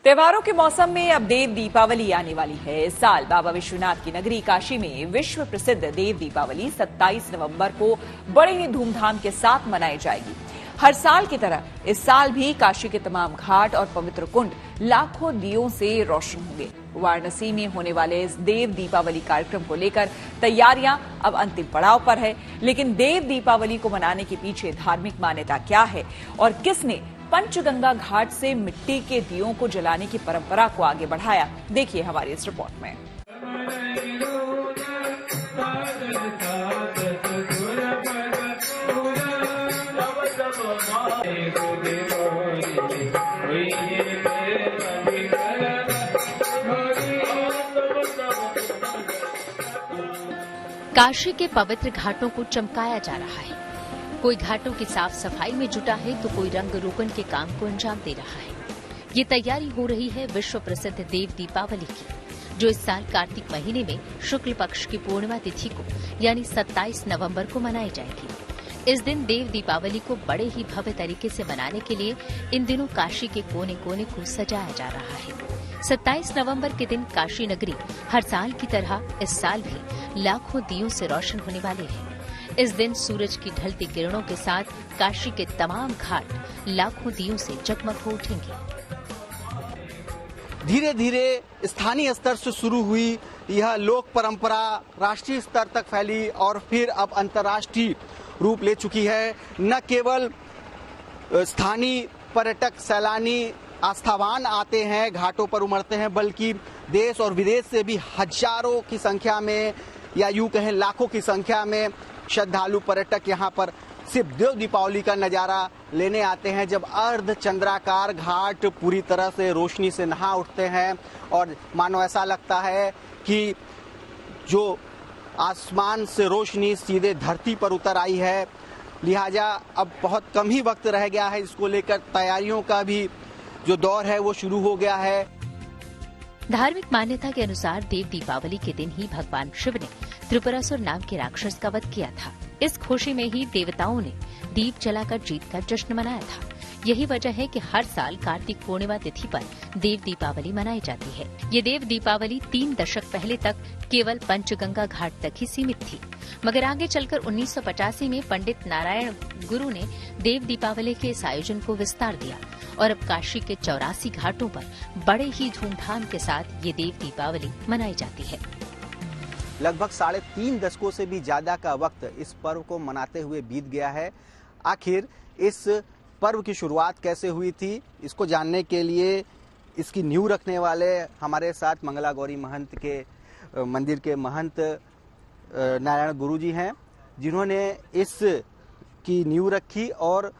त्योहारों के मौसम में अब देव दीपावली आने वाली है। इस साल बाबा विश्वनाथ की नगरी काशी में विश्व प्रसिद्ध देव दीपावली 27 नवंबर को बड़े ही धूमधाम के साथ मनाई जाएगी। हर साल की तरह इस साल भी काशी के तमाम घाट और पवित्र कुंड लाखों दियों से रोशन होंगे। वाराणसी में होने वाले इस देव दीपावली कार्यक्रम को लेकर तैयारियां अब अंतिम पड़ाव पर है। लेकिन देव दीपावली को मनाने के पीछे धार्मिक मान्यता क्या है और किसने पंचगंगा घाट से मिट्टी के दियों को जलाने की परंपरा को आगे बढ़ाया, देखिए हमारी इस रिपोर्ट में। काशी के पवित्र घाटों को चमकाया जा रहा है। कोई घाटों की साफ सफाई में जुटा है तो कोई रंग रोगन के काम को अंजाम दे रहा है। ये तैयारी हो रही है विश्व प्रसिद्ध देव दीपावली की, जो इस साल कार्तिक महीने में शुक्ल पक्ष की पूर्णिमा तिथि को यानी 27 नवंबर को मनाई जाएगी। इस दिन देव दीपावली को बड़े ही भव्य तरीके से मनाने के लिए इन दिनों काशी के कोने कोने को सजाया जा रहा है। 27 नवंबर के दिन काशी नगरी हर साल की तरह इस साल भी लाखों दियों से रोशन होने वाले हैं। इस दिन सूरज की ढलती किरणों के साथ काशी के तमाम घाट लाखों दियों से जगमग हो उठेंगे। धीरे धीरे स्थानीय स्तर से शुरू हुई यह लोक परंपरा राष्ट्रीय स्तर तक फैली और फिर अब अंतर्राष्ट्रीय रूप ले चुकी है। न केवल स्थानीय पर्यटक सैलानी आस्थावान आते हैं, घाटों पर उमड़ते हैं, बल्कि देश और विदेश से भी हजारों की संख्या में या यूं कहें लाखों की संख्या में श्रद्धालु पर्यटक यहाँ पर सिर्फ देव दीपावली का नजारा लेने आते हैं, जब अर्ध चंद्राकार घाट पूरी तरह से रोशनी से नहा उठते हैं और मानो ऐसा लगता है कि जो आसमान से रोशनी सीधे धरती पर उतर आई है। लिहाजा अब बहुत कम ही वक्त रह गया है, इसको लेकर तैयारियों का भी जो दौर है वो शुरू हो गया है। धार्मिक मान्यता के अनुसार देव दीपावली के दिन ही भगवान शिव ने त्रिपुरासुर नाम के राक्षस का वध किया था। इस खुशी में ही देवताओं ने दीप जलाकर जीत का जश्न मनाया था। यही वजह है कि हर साल कार्तिक पूर्णिमा तिथि पर देव दीपावली मनाई जाती है। ये देव दीपावली 3 दशक पहले तक केवल पंचगंगा घाट तक ही सीमित थी, मगर आगे चलकर 1985 में पंडित नारायण गुरु ने देव दीपावली के इस आयोजन को विस्तार दिया और अब काशी के 84 घाटों पर बड़े ही धूमधाम के साथ ये देव दीपावली मनाई जाती है। लगभग 3.5 दशकों से भी ज्यादा का वक्त इस पर्व को मनाते हुए बीत गया है। आखिर इस पर्व की शुरुआत कैसे हुई थी, इसको जानने के लिए इसकी नींव रखने वाले हमारे साथ मंगला गौरी महंत के मंदिर के महंत नारायण गुरु जी हैं, जिन्होंने इस की नींव रखी और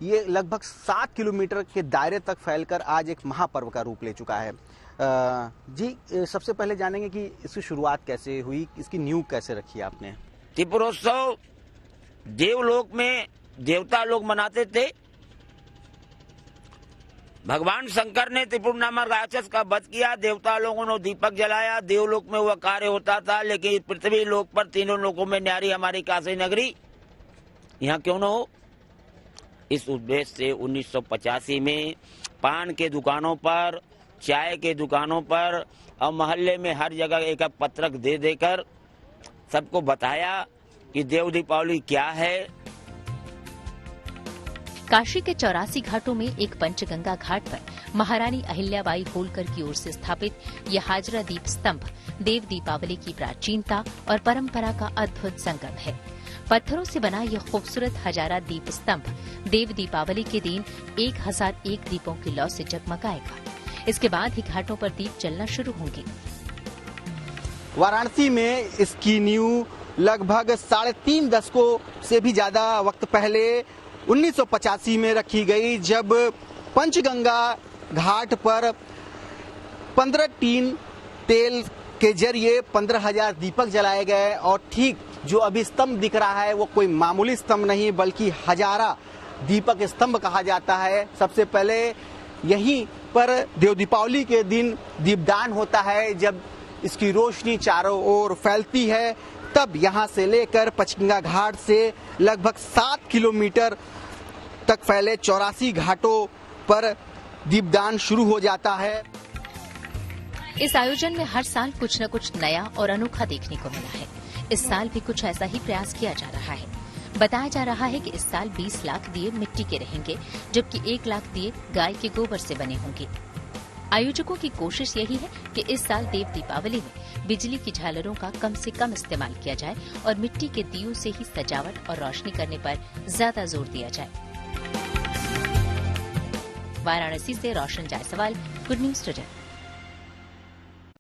ये लगभग 7 किलोमीटर के दायरे तक फैलकर आज एक महापर्व का रूप ले चुका है। जी, सबसे पहले जानेंगे कि इसकी शुरुआत कैसे हुई, इसकी नींव कैसे रखी आपने? त्रिपुरोत्सव देवलोक में देवता लोग मनाते थे। भगवान शंकर ने त्रिपुर नामक राक्षस का वध किया, देवता लोगों ने दीपक जलाया, देवलोक में वह कार्य होता था। लेकिन पृथ्वी लोक पर तीनों लोकों में न्यारी हमारी काशी नगरी, यहाँ क्यों न हो। इस उद्देश्य से 1985 में पान के दुकानों पर, चाय के दुकानों पर और मोहल्ले में हर जगह एक पत्रक दे देकर सबको बताया कि देव दीपावली क्या है। काशी के 84 घाटों में एक पंचगंगा घाट पर महारानी अहिल्याबाई होलकर की ओर से स्थापित यह हाजरा दीप स्तंभ देव दीपावली की प्राचीनता और परंपरा का अद्भुत संगम है। पत्थरों से बना यह खूबसूरत हजारा दीप स्तंभ देव दीपावली के दिन 1001 दीपों की लौ से जगमगाएगा। इसके बाद ही घाटों पर दीप जलना शुरू होंगे। वाराणसी में इसकी नींव लगभग 3.5 दशकों से भी ज्यादा वक्त पहले 1985 में रखी गई, जब पंचगंगा घाट पर 15 टीन तेल के जरिए 15,000 दीपक जलाए गए। और ठीक जो अभी स्तंभ दिख रहा है वो कोई मामूली स्तंभ नहीं, बल्कि हजारा दीपक स्तंभ कहा जाता है। सबसे पहले यहीं पर देव दीपावली के दिन दीपदान होता है, जब इसकी रोशनी चारों ओर फैलती है। तब यहाँ से लेकर पंचगंगा घाट से लगभग 7 किलोमीटर तक फैले 84 घाटों पर दीपदान शुरू हो जाता है। इस आयोजन में हर साल कुछ न कुछ नया और अनोखा देखने को मिला है। इस साल भी कुछ ऐसा ही प्रयास किया जा रहा है। बताया जा रहा है कि इस साल 20 लाख दिए मिट्टी के रहेंगे, जबकि 1 लाख दिए गाय के गोबर से बने होंगे। आयोजकों की कोशिश यही है कि इस साल देव दीपावली में बिजली की झालरों का कम से कम इस्तेमाल किया जाए और मिट्टी के दियों से ही सजावट और रोशनी करने पर ज्यादा जोर दिया जाए। वाराणसी से रोशन जायसवाल, गुड न्यूज टुडे।